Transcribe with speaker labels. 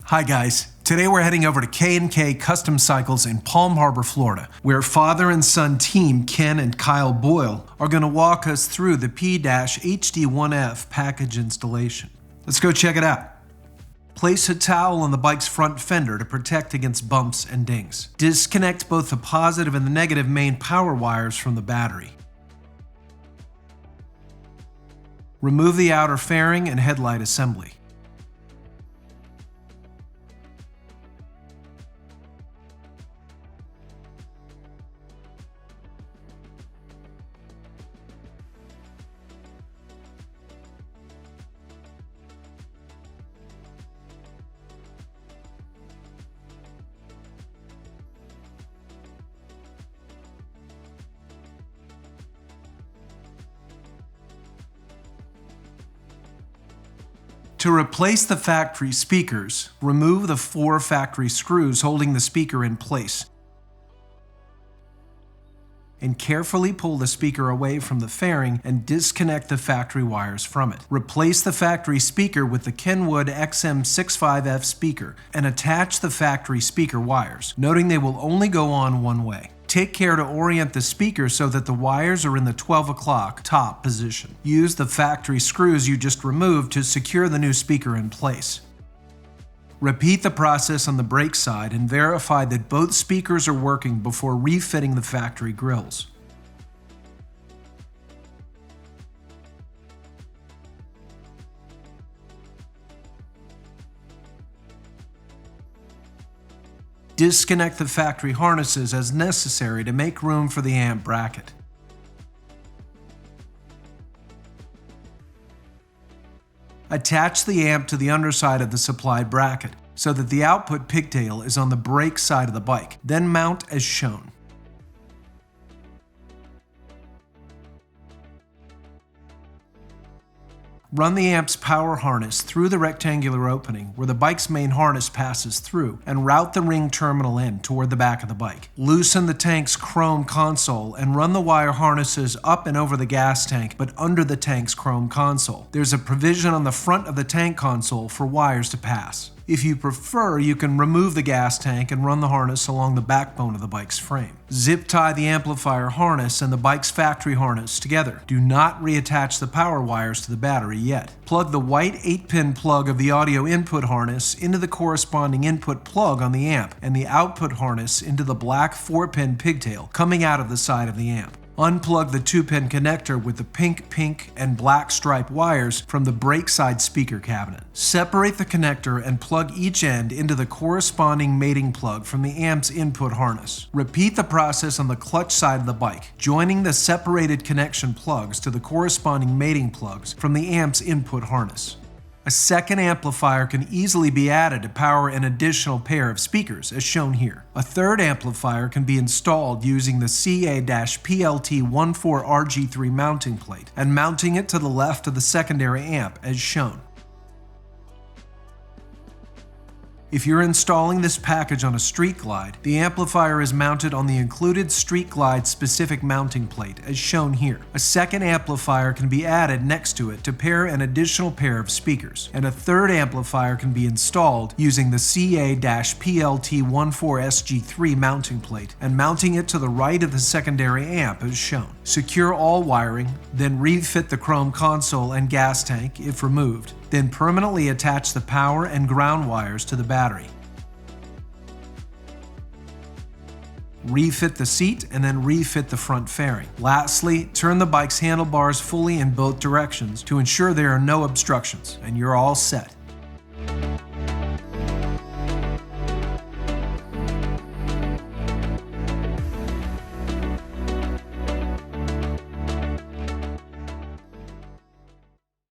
Speaker 1: Hi guys, today we're heading over to K&K Custom Cycles in Palm Harbor, Florida, where father and son team Ken and Kyle Boyle are going to walk us through the P-HD1F package installation. Let's go check it out. Place a towel on the bike's front fender to protect against bumps and dings. Disconnect both the positive and the negative main power wires from the battery. Remove the outer fairing and headlight assembly. To replace the factory speakers, remove the 4 factory screws holding the speaker in place and carefully pull the speaker away from the fairing and disconnect the factory wires from it. Replace the factory speaker with the Kenwood XM65F speaker and attach the factory speaker wires, noting they will only go on one way. Take care to orient the speaker so that the wires are in the 12 o'clock top position. Use the factory screws you just removed to secure the new speaker in place. Repeat the process on the brake side and verify that both speakers are working before refitting the factory grills. Disconnect the factory harnesses as necessary to make room for the amp bracket. Attach the amp to the underside of the supplied bracket so that the output pigtail is on the brake side of the bike, then mount as shown. Run the amp's power harness through the rectangular opening where the bike's main harness passes through and route the ring terminal in toward the back of the bike. Loosen the tank's chrome console and run the wire harnesses up and over the gas tank but under the tank's chrome console. There's a provision on the front of the tank console for wires to pass. If you prefer, you can remove the gas tank and run the harness along the backbone of the bike's frame. Zip tie the amplifier harness and the bike's factory harness together. Do not reattach the power wires to the battery yet. Plug the white 8-pin plug of the audio input harness into the corresponding input plug on the amp and the output harness into the black 4-pin pigtail coming out of the side of the amp. Unplug the 2-pin connector with the pink, and black stripe wires from the brake side speaker cabinet. Separate the connector and plug each end into the corresponding mating plug from the amp's input harness. Repeat the process on the clutch side of the bike, joining the separated connection plugs to the corresponding mating plugs from the amp's input harness. A second amplifier can easily be added to power an additional pair of speakers, as shown here. A third amplifier can be installed using the CA-PLT14RG3 mounting plate and mounting it to the left of the secondary amp, as shown. If you're installing this package on a Street Glide, the amplifier is mounted on the included Street Glide specific mounting plate, as shown here. A second amplifier can be added next to it to pair an additional pair of speakers, and a third amplifier can be installed using the CA-PLT14SG3 mounting plate and mounting it to the right of the secondary amp, as shown. Secure all wiring, then refit the chrome console and gas tank if removed. Then permanently attach the power and ground wires to the battery. Refit the seat and then refit the front fairing. Lastly, turn the bike's handlebars fully in both directions to ensure there are no obstructions, and you're all set.